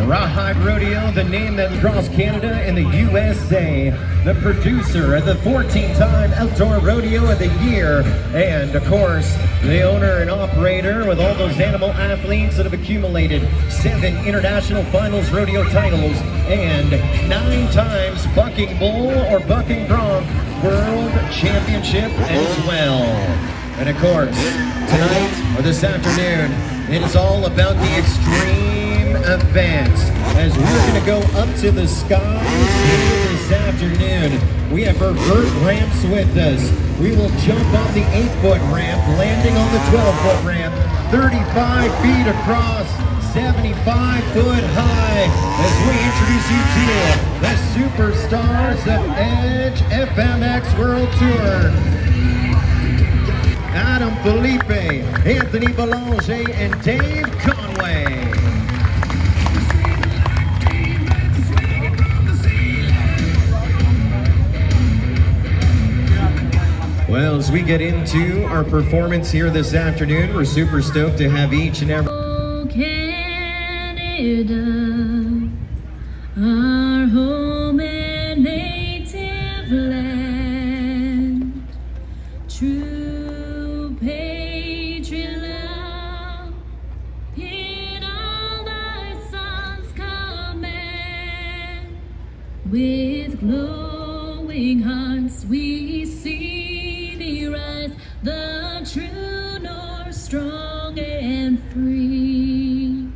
Rawhide Rodeo, the name that across Canada and the USA, the producer of the 14-time Outdoor Rodeo of the Year, and of course, the owner and operator with all those animal athletes that have accumulated 7 international finals rodeo titles and 9 times bucking bull or bucking bronc world championship as well. And of course, tonight or this afternoon, it is all about the extreme event as we're going to go up to the skies here this afternoon. We have our vert ramps with us. We will jump on the 8-foot ramp, landing on the 12-foot ramp, 35 feet across, 75 foot high, as we introduce you to the superstars of Edge FMX World Tour. Adam Felipe, Anthony Belanger, and Dave Conway. Well, as we get into our performance here this afternoon, we're super stoked to have each and every... Oh, Canada, our home and native land, true patriot love, in all thy sons' command, with glowing hearts we see thee rise, the true north, strong and free,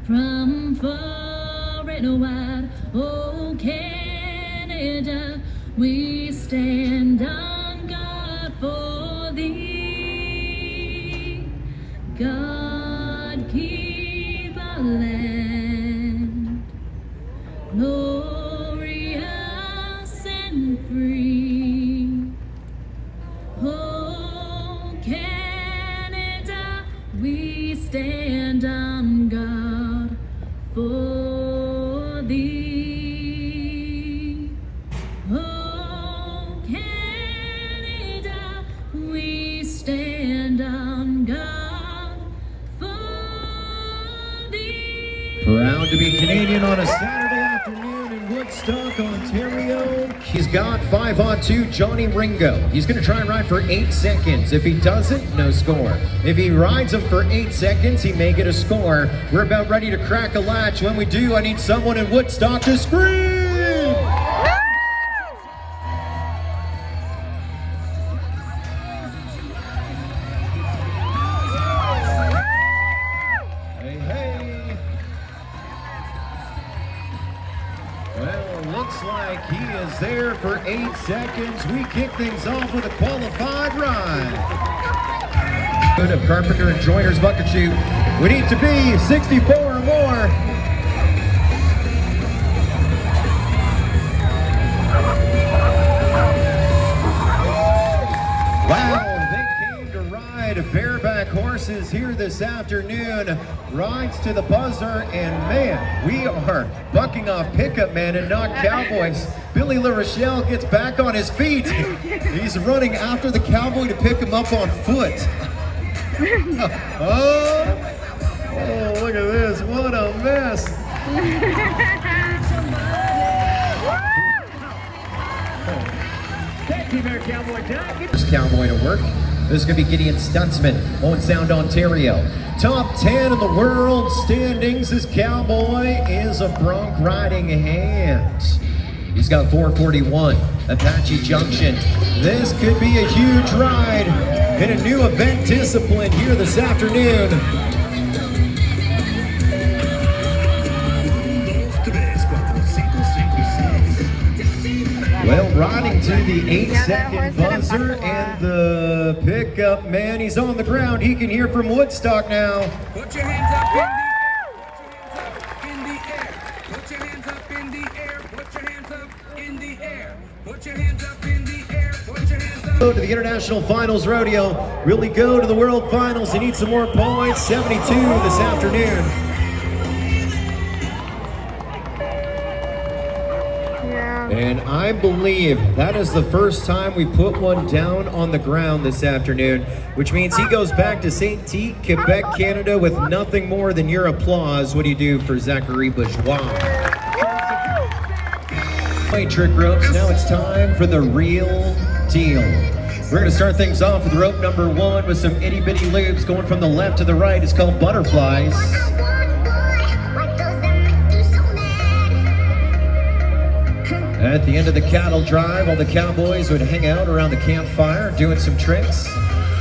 from far and wide. Oh, Canada, we stand on God for thee. God, keep our land glorious and free. Oh, Canada, we stand on God for thee. Oh, Canada, we stand on God for thee. Proud to be Canadian on a Saturday afternoon in Woodstock, Ontario. He's got 5-on-2 Johnny Ringo. He's going to try and ride for 8 seconds. If he doesn't, no score. If he rides him for 8 seconds, he may get a score. We're about ready to crack a latch. When we do, I need someone in Woodstock to scream! Looks like he is there for 8 seconds. We kick things off with a qualified ride. Good of Carpenter and Joiner's bucket chute. We need to be 64 or more. Wow, they came to ride Bareback horses here this afternoon. Rides to the buzzer, and man, we are bucking off Pickup Man and not Cowboys. Billy LaRochelle gets back on his feet. He's running after the Cowboy to pick him up on foot. Oh, look at this. What a mess. Thank you there, Cowboy. First Cowboy to work. This is going to be Gideon Stuntsman, Owen Sound, Ontario. Top 10 in the world standings. This Cowboy is a Bronc riding hand. He's got 441, Apache Junction. This could be a huge ride in a new event discipline here this afternoon. Well, riding to the 8-second buzzer, and the Pickup Man, he's on the ground. He can hear from Woodstock now. Put your hands up in the air. Put your hands up in the air. Put your hands up in the air. Put your hands up in the air. Put your hands up. Go to the International Finals Rodeo. Really go to the World Finals. They need some more points. 72 this afternoon. And I believe that is the first time we put one down on the ground this afternoon, which means he goes back to St. Tite, Quebec, Canada with nothing more than your applause. What do you do for Zachary Bourgeois? Trick ropes, now it's time for the real deal. We're going to start things off with rope number 1 with some itty bitty loops going from the left to the right. It's called butterflies. At the end of the cattle drive, all the cowboys would hang out around the campfire doing some tricks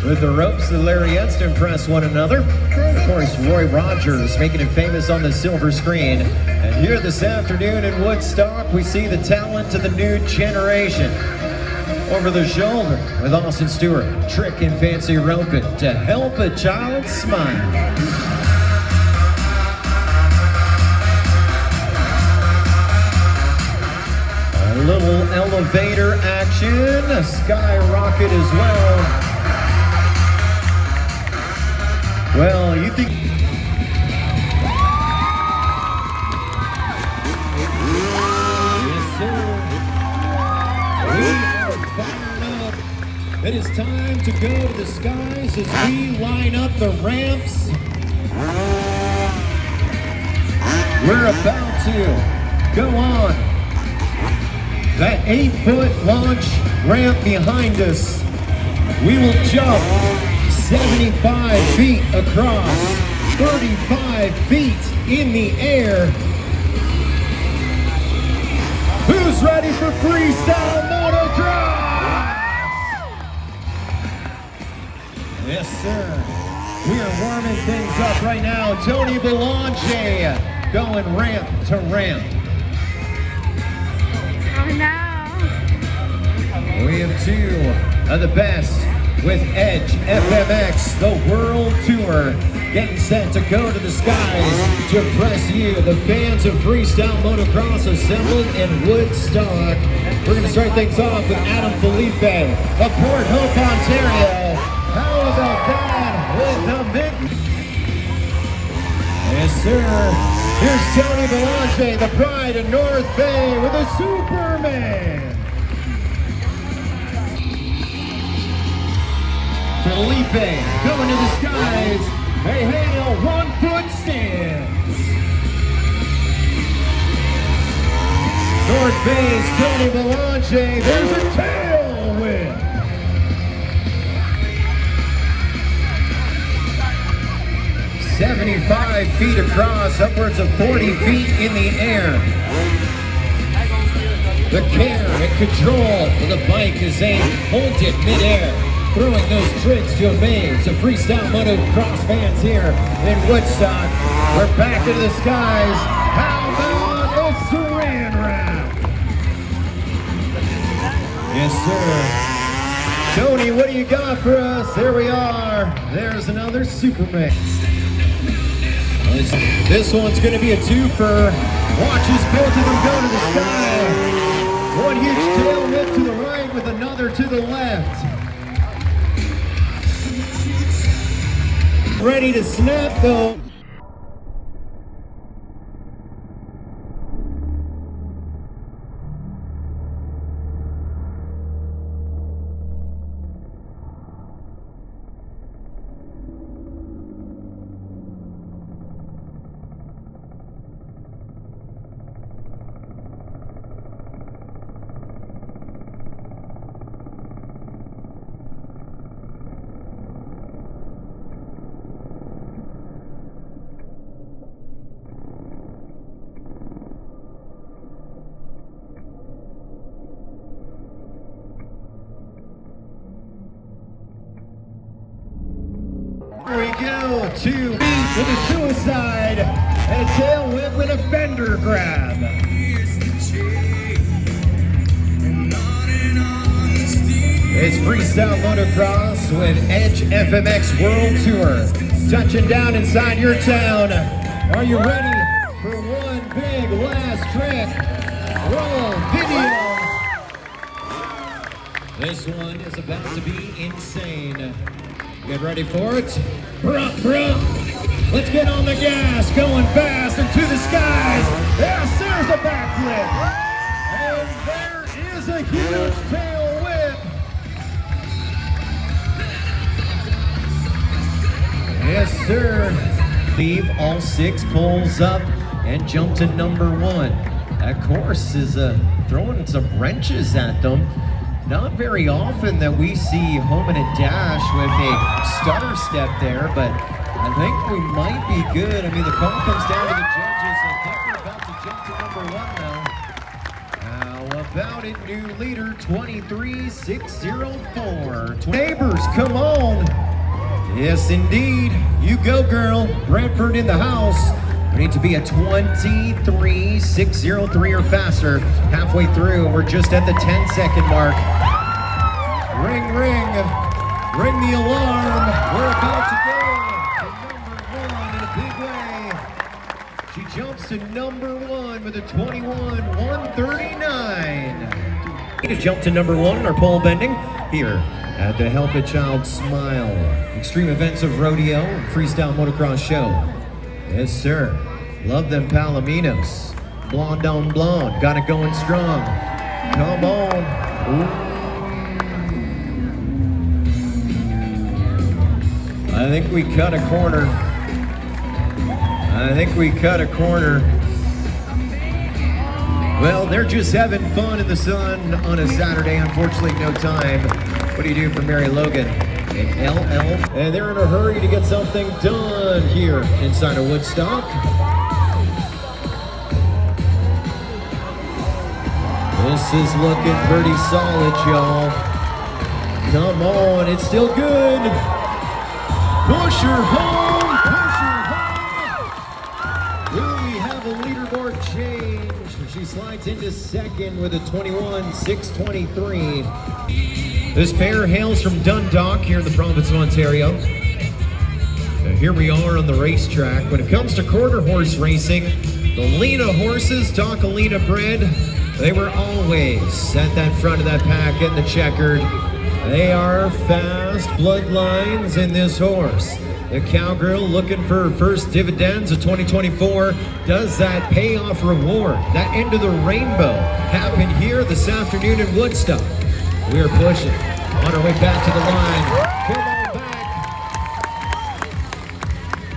with the ropes, the lariats to impress one another. Of course, Roy Rogers making him famous on the silver screen. And here this afternoon in Woodstock, we see the talent of the new generation. Over the shoulder with Austin Stewart, trick and fancy roping to help a child smile. A little elevator action, a skyrocket as well. Well, you think... Yes, sir. We are fired up. It is time to go to the skies as we line up the ramps. We're about to go on that 8-foot launch ramp behind us. We will jump 75 feet across, 35 feet in the air. Who's ready for freestyle motocross? Yes, sir. We are warming things up right now. Tony Belanger going ramp to ramp. Oh no. We have 2 of the best with Edge FMX, the World Tour, getting set to go to the skies to impress you, the fans of freestyle motocross assembled in Woodstock. We're going to start things off with Adam Felipe of Port Hope, Ontario. How about that with the big... Yes, sir. Here's Tony Belanger, the pride of North Bay, with a Superman. Felipe going to the skies. Hey, hey, a 1-foot stance. North Bay's Tony Belanger. There's a tail whip. 75 feet across, upwards of 40 feet in the air. The care and control of the bike as they hold it midair, throwing those tricks to amaze the freestyle motocross fans here in Woodstock. We're back into the skies. How about a saran wrap? Yes, sir. Tony, what do you got for us? There we are. There's another Superman. This one's going to be a twofer. Watch as both of them go to the sky. One huge tail whip to the right with another to the left. Ready to snap though. Here we go, 2 with a suicide and a tail whip with a fender grab. It's freestyle motocross with Edge FMX World Tour. Touching down inside your town. Are you ready for one big last trick? Roll video. This one is about to be insane. Get ready for it. Bronc, Bronc. Let's get on the gas, going fast into the skies. Yes, there's a backflip. And there is a huge tail whip. Yes, sir. Leave all 6 pulls up and jump to number 1. That course is throwing some wrenches at them. Not very often that we see home in a dash with a stutter step there, but I think we might be good. I mean, the call comes down to the judges. I think we're about to jump to number 1 now. How about it, new leader, 23,604. Neighbors, come on. Yes, indeed. You go, girl. Brentford in the house. We need to be at 23,603 or faster. Halfway through, we're just at the 10-second mark. Ring, ring. Ring the alarm. We're about to go to number 1 in a big way. She jumps to number 1 with a 21,139. To jump to number 1 in our pole bending here at the Help a Child Smile Extreme Events of Rodeo and Freestyle Motocross Show. Yes, sir. Love them Palominos. Blonde on blonde. Got it going strong. Come on. Ooh. I think we cut a corner. Well, they're just having fun in the sun on a Saturday. Unfortunately, no time. What do you do for Mary Logan? And LL. And they're in a hurry to get something done here inside of Woodstock. This is looking pretty solid, y'all. Come on, it's still good. Push her home, push her home. Will we have a leaderboard change? She slides into second with a 21,623. This pair hails from Dundalk here in the province of Ontario. Now here we are on the racetrack. When it comes to quarter horse racing, the Lena horses, Docalina bred, they were always at that front of that pack in the checkered. They are fast bloodlines in this horse. The cowgirl looking for her first dividends of 2024. Does that payoff reward, that end of the rainbow, happen here this afternoon in Woodstock? We're pushing on our way back to the line. Come on back.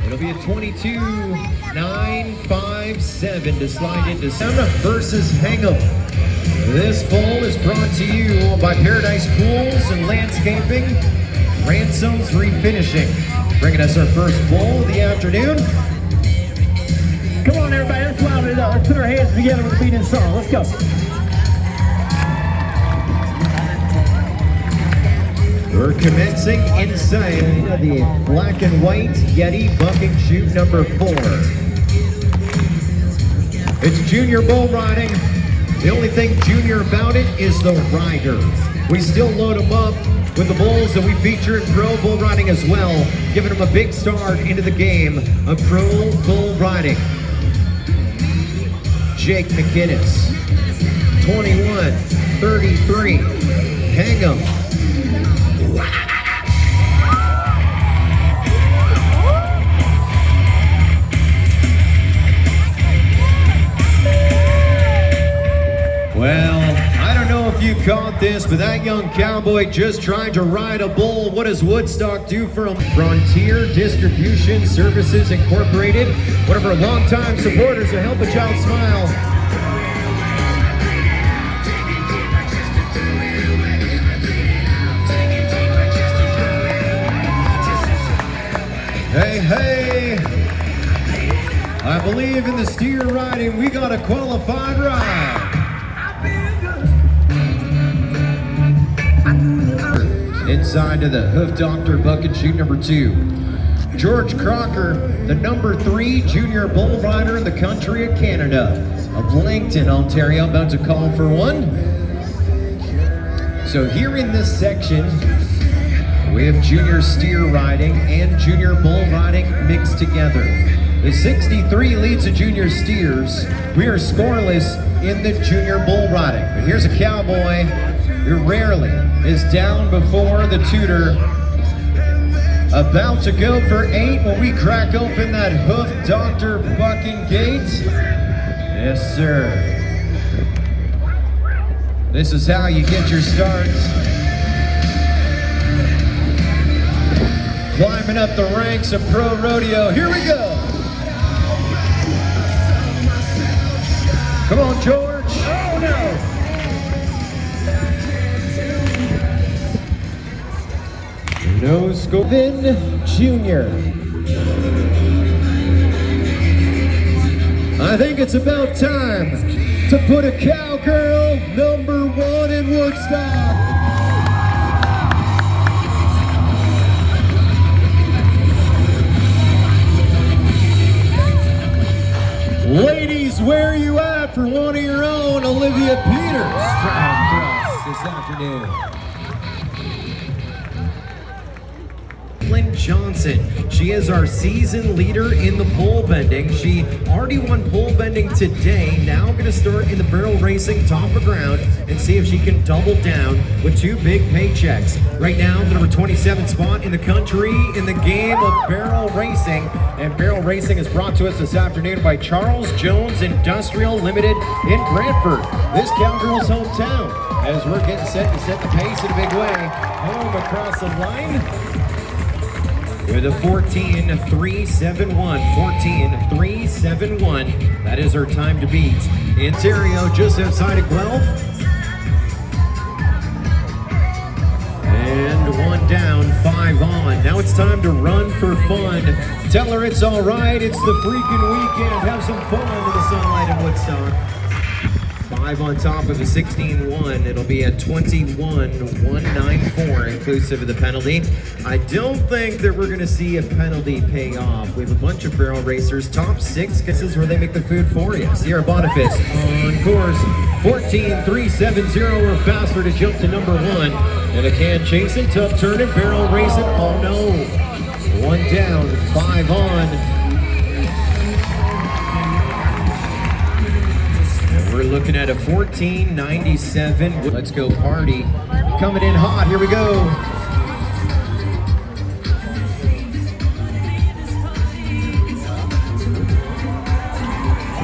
It'll be a 22,957 to slide into Summer versus Hang'em. This poll is brought to you by Paradise Pools and Landscaping, Ransom's Refinishing. Bringing us our first poll of the afternoon. Come on, everybody, let's loud it up. Let's put our hands together with the beat and song. Let's go. We're commencing inside the black and white Yeti bucking chute number 4. It's junior bull riding. The only thing junior about it is the rider. We still load them up with the bulls that we feature in pro bull riding as well, giving them a big start into the game of pro bull riding. Jake McInnes, 21,33. Hang'em. Well, I don't know if you caught this, but that young cowboy just tried to ride a bull. What does Woodstock do for him? Frontier Distribution Services Incorporated, one of our longtime supporters of Help a Child Smile. Hey, hey! I believe in the steer riding. We got a qualified ride. Inside of the Hoof Doctor bucket chute number 2. George Crocker, the number 3 junior bull rider in the country of Canada, of Langton, Ontario, about to call for one. So here in this section, we have junior steer riding and junior bull riding mixed together. The 63 leads the junior steers. We are scoreless in the junior bull riding. But here's a cowboy who rarely is down before the tutor. About to go for 8 when we crack open that Hoof Doctor bucking gate. Yes, sir. This is how you get your starts. Climbing up the ranks of pro rodeo. Here we go. Come on, George. Oh, no. No Scovin Jr. I think it's about time to put a cowgirl #1 in Woodstock. Ladies, where are you at for one of your own? Olivia Peters trying for us this afternoon. Lynn Johnson, she is our season leader in the pole bending. She already won pole bending today. Now going to start in the barrel racing top of ground and see if she can double down with 2 big paychecks. Right now, the number 27 spot in the country in the game of barrel racing. And barrel racing is brought to us this afternoon by Charles Jones Industrial Limited in Brantford, this cowgirl's hometown. As we're getting set to set the pace in a big way, home across the line with a 14.371. 14.371. That is her time to beat. Ontario just outside of Guelph. And 1 down, 5 on. Now it's time to run for fun. Tell her it's all right. It's the freaking weekend. Have some fun in the sunlight in Woodstock. 5 on top of a 16-1. It'll be a 21-194 inclusive of the penalty. I don't think that we're going to see a penalty pay off. We have a bunch of barrel racers. Top 6, this is where they make the food for you. Sierra Boniface on course. 14.370 or faster to jump to number 1. And a can chasing, tough turning, barrel racing. Oh no. 1 down, 5 on. We're looking at a 14.97. Let's go party. Coming in hot. Here we go.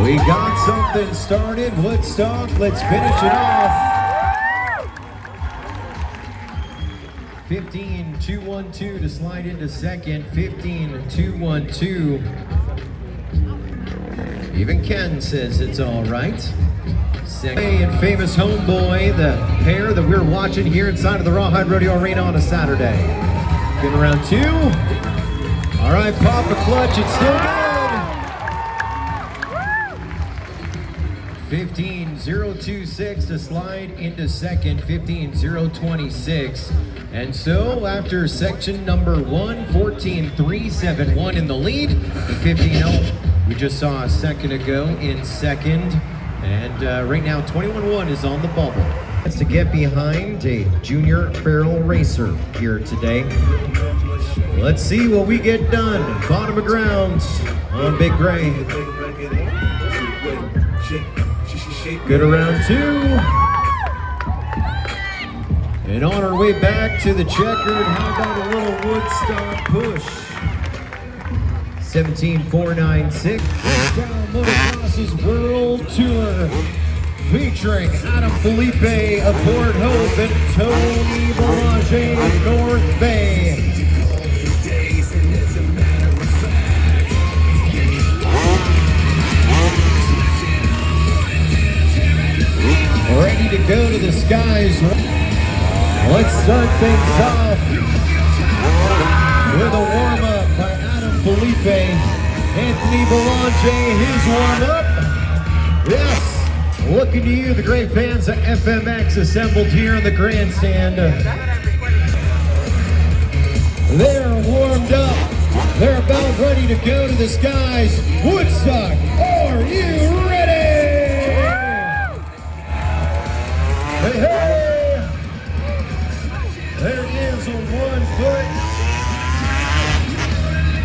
We got something started. Woodstock. Let's finish it off. 15.212 to slide into second. 15.212. Even Ken says it's all right. And famous homeboy, the pair that we're watching here inside of the Rawhide Rodeo Arena on a Saturday. Getting around 2. All right, pop a clutch, it's still good. 15.026 to slide into second, 15.026. And so after section number 1, 14.371 in the lead, the 15.0 we just saw a second ago in second. And right now, 21-1 is on the bubble. That's to get behind a junior barrel racer here today. Let's see what we get done. Bottom of ground on Big Grate. Good around 2. And on our way back to the checkered, how about a little Woodstock push? 17.496. Freestyle Motocross's World Tour featuring Adam Felipe of Port Hope and Tony Belanger of North Bay. Ready to go to the skies. Let's start things off with a warm-up by Adam Felipe. Anthony Belanger, his warm-up. Yes, looking to you, the great fans of FMX assembled here in the grandstand. They're warmed up. They're about ready to go to the skies. Woodstock, are you ready? Hey, hey! There is a 1 foot.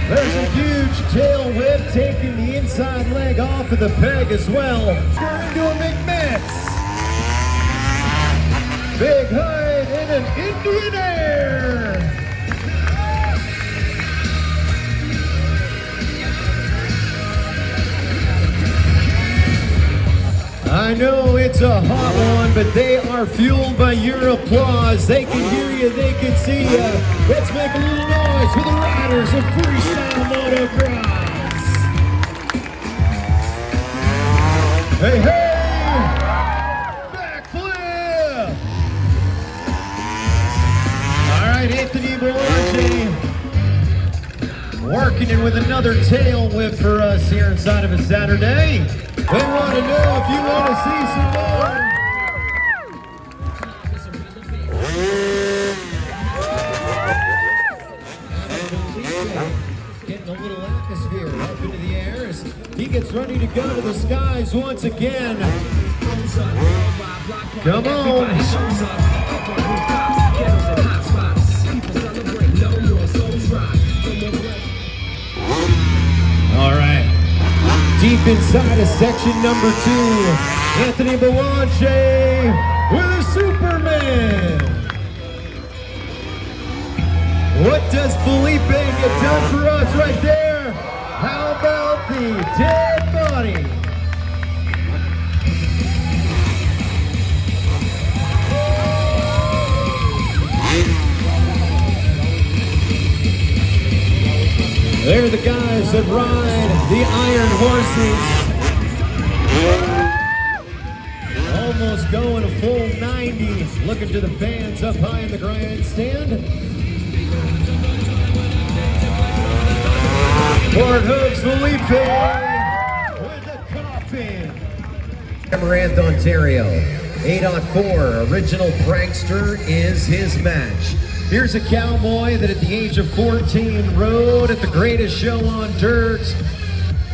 There's a huge tail whip taking the inside leg off of the peg as well. We're into a McMets. Big height and an Indian air. I I know it's a hot one, but they are fueled by your applause. They can hear you, they can see you. Let's make a little noise for the riders of Freestyle Motocross. Hey, hey! Backflip! All right, Anthony Bronc working in with another tail whip for us here inside of a Saturday. They want to know if you want to see some more. Getting a little atmosphere up into the air as he gets ready to go to the skies once again. Come on. All right. Deep inside of section number 2, Anthony Bronc with a Superman. What does Felipe get done for us right there? How about the dead body? They're the guys that ride the Iron Horses. Almost going a full 90. Looking to the fans up high in the grandstand. Ford Hooks Felipe with the coffin. Amaranth, Ontario. 8.4 original prankster is his match. Here's a cowboy that at the age of 14 rode at the greatest show on dirt,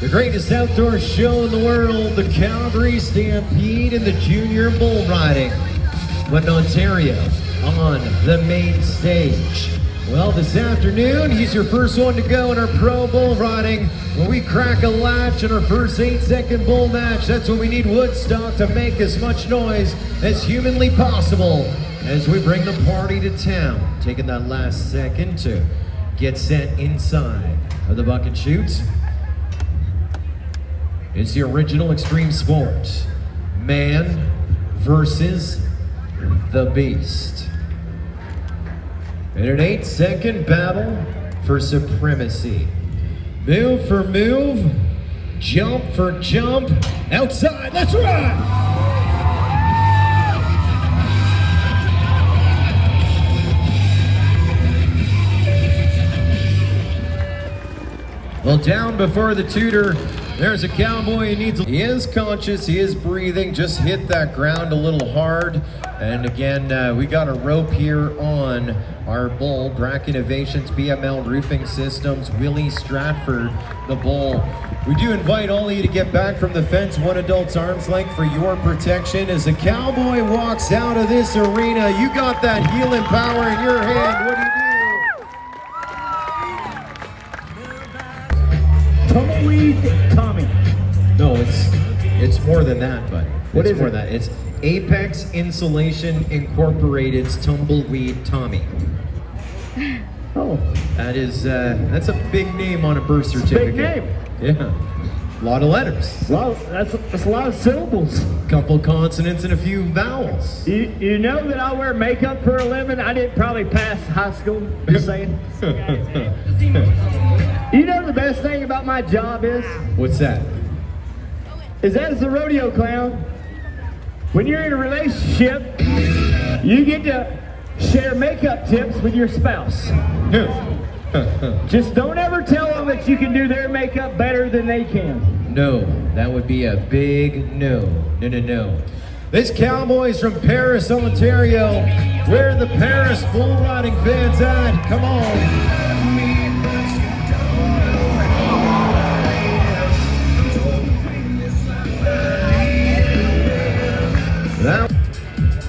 the greatest outdoor show in the world, the Calgary Stampede and the Junior Bull Riding. But in Ontario, on the main stage. Well, this afternoon, he's your first one to go in our pro bull riding. When we crack a latch in our first 8-second bull match, that's when we need Woodstock to make as much noise as humanly possible as we bring the party to town. Taking that last second to get set inside of the bucket chute. It's the original extreme sport. Man versus the beast. In an 8-second battle for supremacy. Move for move, jump for jump, outside, let's ride! Well, down before the tutor, there's a cowboy he is conscious, he is breathing, just hit that ground a little hard. And again, we got a rope here on our bull, Brack Innovations, BML Roofing Systems, Willie Stratford, the bull. We do invite all of you to get back from the fence, one adult's arm's length for your protection. As the cowboy walks out of this arena, you got that healing power in your hand. What do? Tumbleweed Tommy. No, it's more than that, buddy. What it's is more it? than that. It's Apex Insulation Incorporated's Tumbleweed Tommy. Oh, that's a big name on a birth certificate. big name. Yeah, a lot of letters. Well, that's a lot of syllables. Couple consonants and a few vowels. You know that I wear makeup for a living? I didn't probably pass high school, just saying. You know the best thing about my job is? What's that? Is as the rodeo clown, when you're in a relationship, you get to share makeup tips with your spouse. Just don't ever tell them that you can do their makeup better than they can. No, that would be a big no. No, no, no. This cowboy's from Paris, Ontario. Where are the Paris bull riding fans at? Come on.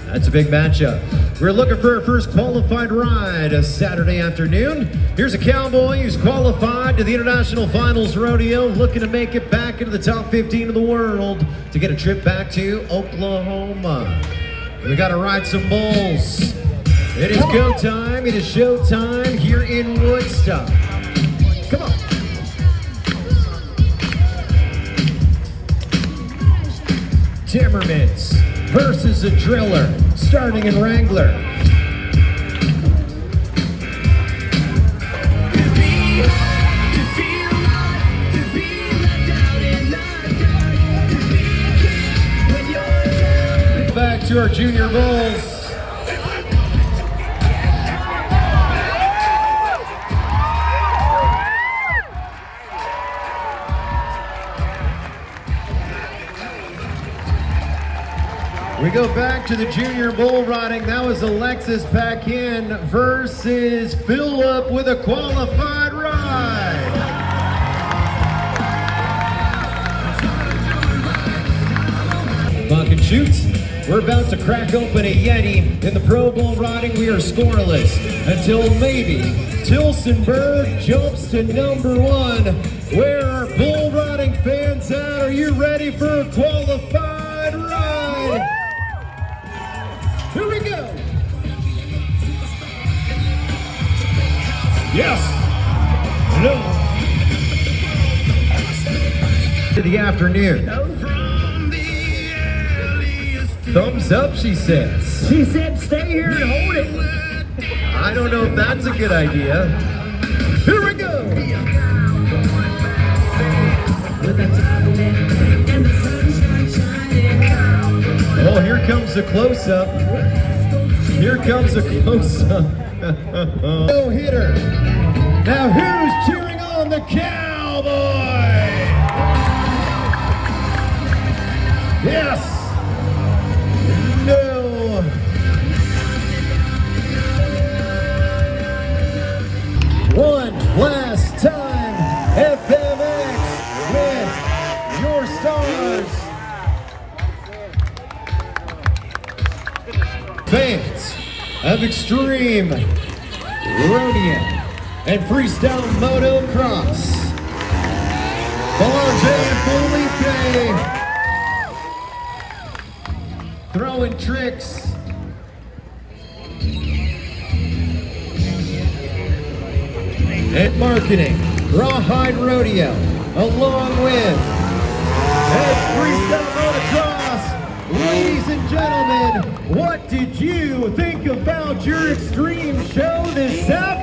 That's a big matchup. We're looking for our first qualified ride a Saturday afternoon. Here's a cowboy who's qualified to the International Finals Rodeo, looking to make it back into the top 15 of the world to get a trip back to Oklahoma. We got to ride some bulls. It is go time. It is show time here in Woodstock. Come on. Timmermans versus a driller, starting in Wrangler. Back to our junior bulls. We go back to the junior bull riding. That was Alexis Paquin versus Phillip with a qualified ride. Buck and shoots. We're about to crack open a Yeti. In the pro bull riding, we are scoreless until maybe Tilsonberg jumps to number 1. Where are bull riding fans at? Are you ready for a qualified ride? Here we go. Yes. No. The afternoon. Thumbs up, she says. She said stay here and hold it. I don't know if that's a good idea. Here we go. Oh, here comes the close-up. Here comes the close-up. No hitter. Now who's cheering on the cowboy? Yes. No. One last time, FMX with your stars. Fans of Extreme Rodeo and Freestyle Motocross, Bronc and Felipe throwing tricks. And marketing, Rawhide Rodeo, along with Freestyle Motocross. Ladies and gentlemen, what did you think about your extreme show this Saturday?